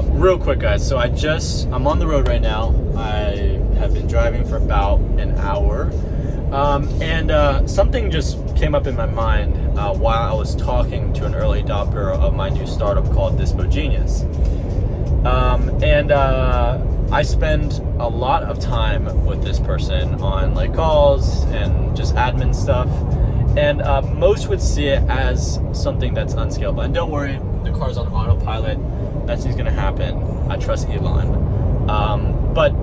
Real quick, guys. So I'm on the road right now. I have been driving for about an hour. And something just came up in my mind while I was talking to an early adopter of my new startup called Dispo Genius. I spend a lot of time with this person on like calls and just admin stuff. And most would see it as something that's unscalable. And don't worry, the car's on autopilot. Nothing's gonna happen. I trust Elon. But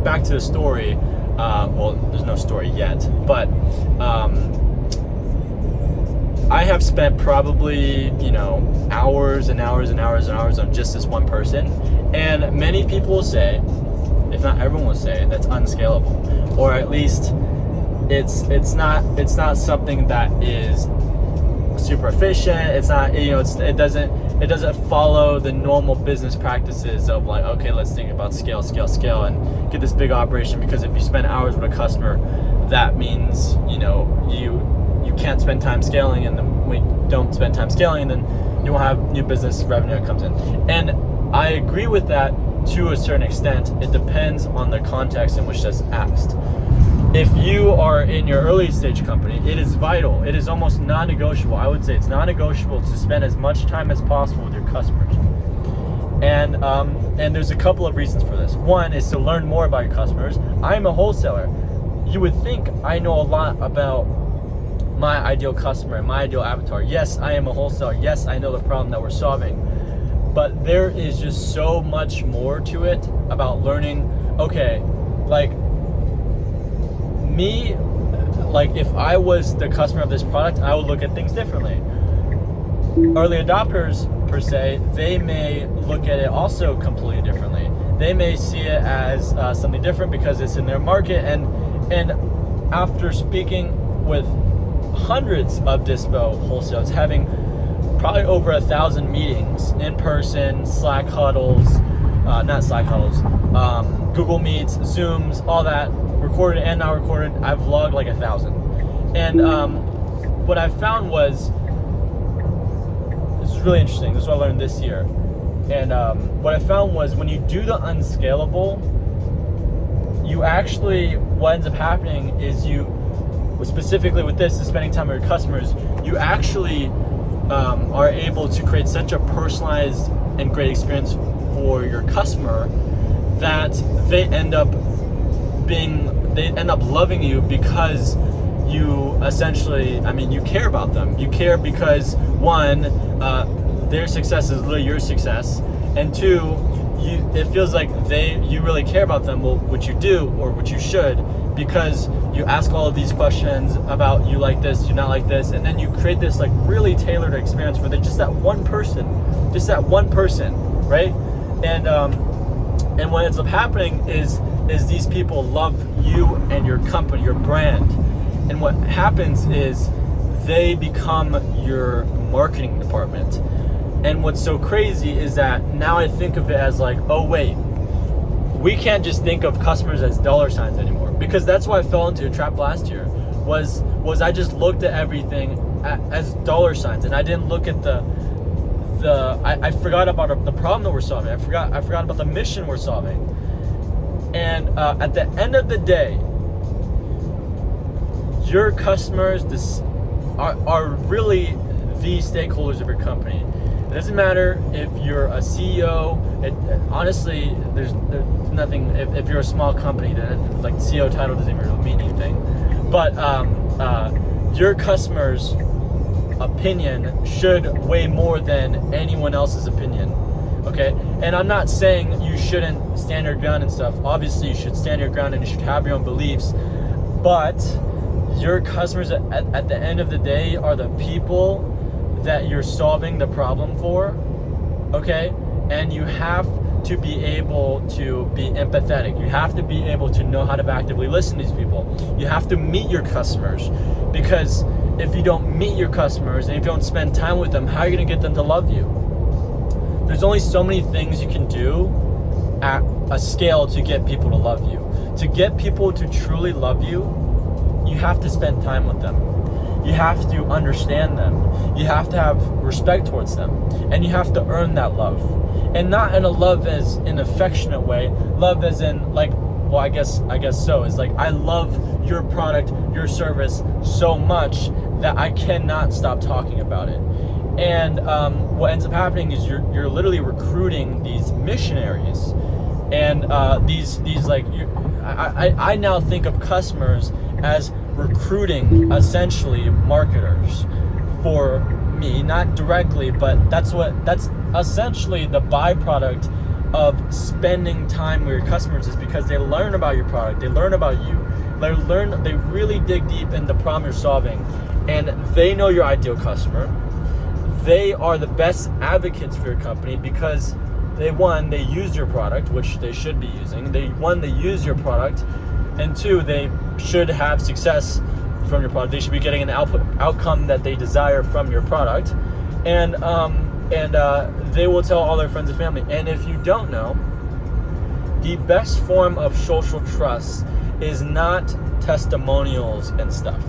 back to the story. Well, there's no story yet. But I have spent probably, hours and hours and hours and hours on just this one person. And many people will say, if not everyone will say, that's unscalable. Or at least it's not something that is super efficient. It's not, it doesn't follow the normal business practices of like, okay, let's think about scale and get this big operation, because if you spend hours with a customer, that means you can't spend time scaling, and then when you don't spend time scaling, then you won't have new business revenue that comes in. And I agree with that to a certain extent. It depends on the context in which that's asked. If you are in your early stage company, it is vital. It is almost non-negotiable. I would say it's non-negotiable to spend as much time as possible with your customers. And there's a couple of reasons for this. One is to learn more about your customers. I'm a wholesaler. You would think I know a lot about my ideal customer and my ideal avatar. Yes, I am a wholesaler. Yes, I know the problem that we're solving. But there is just so much more to it about learning. Okay, if I was the customer of this product, I would look at things differently. Early adopters, per se, they may look at it also completely differently. They may see it as something different because it's in their market. And after speaking with hundreds of Dispo wholesalers, having probably over 1,000 meetings in person, Slack huddles, Google Meets, Zooms, all that, recorded and not recorded, I've logged like 1,000. And what I found was, this is really interesting, this is what I learned this year. And what I found was, when you do the unscalable, you actually, what ends up happening is specifically with this, is spending time with your customers, you actually are able to create such a personalized and great experience for your customer that they end up loving you, because you essentially, you care about them. You care because, one, their success is literally your success, and two, it feels like you really care about them, what you do, or what you should, because you ask all of these questions about, you like this, you not like this, and then you create this like really tailored experience for just that one person, right? And what ends up happening is these people love you and your company, your brand. And what happens is they become your marketing department. And what's so crazy is that now I think of it as like, oh wait, we can't just think of customers as dollar signs anymore. Because that's why I fell into a trap last year, was I just looked at everything as dollar signs, and I didn't look at I forgot about the problem that we're solving. I forgot about the mission we're solving. And at the end of the day, your customers are really the stakeholders of your company. It doesn't matter if you're a CEO. Honestly, there's nothing. If you're a small company, then like CEO title doesn't even really mean anything. But your customers' opinion should weigh more than anyone else's opinion. Okay, and I'm not saying you shouldn't stand your ground and stuff. Obviously, you should stand your ground and you should have your own beliefs. But your customers, at the end of the day, are the people that you're solving the problem for. Okay, and you have to be able to be empathetic. You have to be able to know how to actively listen to these people. You have to meet your customers, because if you don't meet your customers and if you don't spend time with them, how are you going to get them to love you? There's only so many things you can do at a scale to get people to love you. To get people to truly love you, you have to spend time with them. You have to understand them. You have to have respect towards them. And you have to earn that love. And not in a love as an affectionate way, love as in like, well, I guess so. It's like, I love your product, your service so much that I cannot stop talking about it. And what ends up happening is you're literally recruiting these missionaries, and these like I now think of customers as recruiting essentially marketers for me, not directly, but that's essentially the byproduct of spending time with your customers, is because they learn about your product, they learn about you, they really dig deep in the problem you're solving, and they know your ideal customer. They are the best advocates for your company because they use your product, which they should be using. They use your product, and two, they should have success from your product. They should be getting an outcome that they desire from your product, and they will tell all their friends and family. And if you don't know, the best form of social trust is not testimonials and stuff.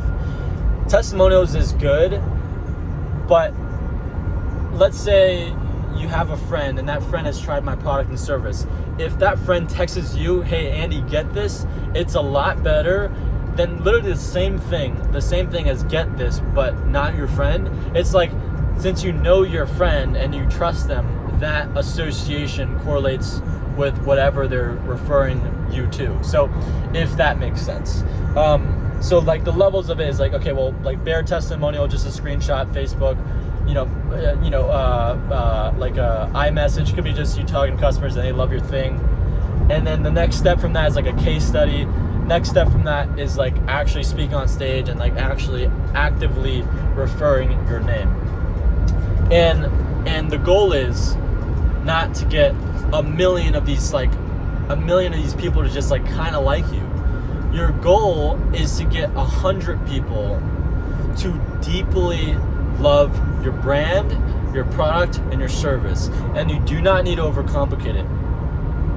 Testimonials is good, but let's say you have a friend and that friend has tried my product and service. If that friend texts you, hey Andy, get this, it's a lot better than literally the same thing as get this, but not your friend. It's like, since you know your friend and you trust them, that association correlates with whatever they're referring you to. So if that makes sense. So like the levels of it is like, okay, well, like bare testimonial, just a screenshot, Facebook, like iMessage could be just you talking to customers and they love your thing. And then the next step from that is like a case study. Next step from that is like actually speaking on stage and like actually actively referring your name. And the goal is not to get a million of these people to just like kind of like you. Your goal is to get 100 people to deeply love your brand, your product, and your service. And you do not need to overcomplicate it.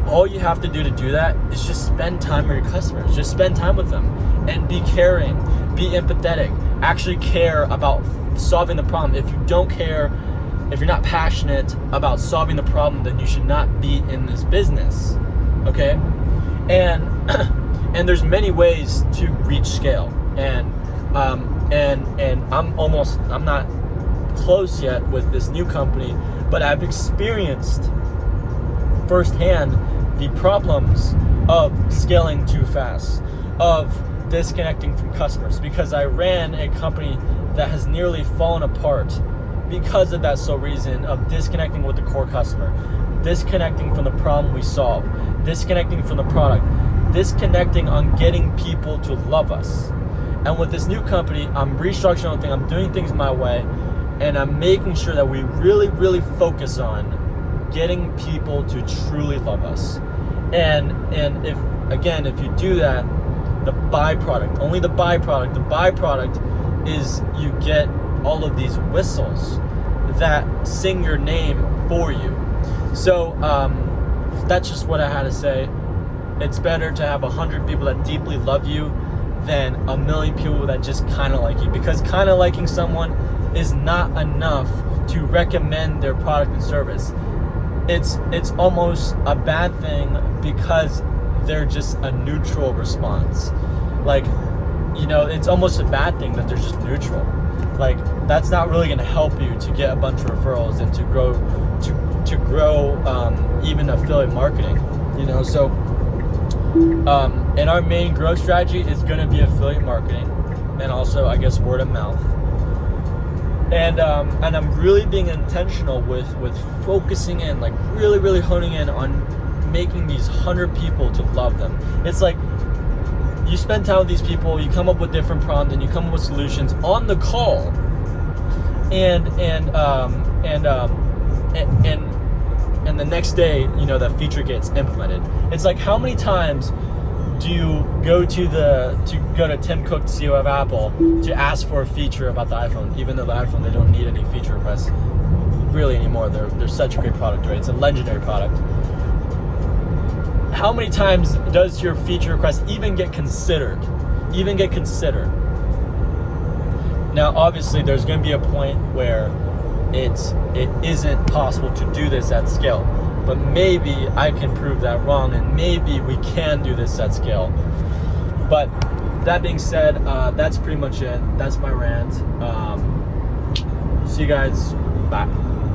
All you have to do that is just spend time with your customers. Just spend time with them and be caring, be empathetic, actually care about solving the problem. If you don't care, if you're not passionate about solving the problem, then you should not be in this business, okay? And there's many ways to reach scale. And I'm not close yet with this new company, but I've experienced firsthand the problems of scaling too fast, of disconnecting from customers, because I ran a company that has nearly fallen apart because of that sole reason of disconnecting with the core customer, disconnecting from the problem we solve, disconnecting from the product, disconnecting on getting people to love us. And with this new company, I'm restructuring everything, I'm doing things my way, and I'm making sure that we really, really focus on getting people to truly love us. And if you do that, the byproduct is you get all of these whistles that sing your name for you. So that's just what I had to say. It's better to have 100 people that deeply love you than a million people that just kind of like you, because kind of liking someone is not enough to recommend their product and service. It's almost a bad thing because they're just a neutral response. Like, it's almost a bad thing that they're just neutral. Like, that's not really going to help you to get a bunch of referrals and to grow even affiliate marketing. So and our main growth strategy is going to be affiliate marketing, and also I guess word of mouth. And I'm really being intentional with focusing in, like really, really honing in on making these 100 people to love them. It's like you spend time with these people, you come up with different problems, and you come up with solutions on the call, and the next day, that feature gets implemented. It's like, how many times do you go to Tim Cook, CEO of Apple, to ask for a feature about the iPhone, even though the iPhone, they don't need any feature requests really anymore. They're such a great product, right? It's a legendary product. How many times does your feature request even get considered? Now, obviously, there's going to be a point where it isn't possible to do this at scale, but maybe I can prove that wrong, and maybe we can do this at scale. But that being said, that's pretty much it. That's my rant. See you guys. Bye.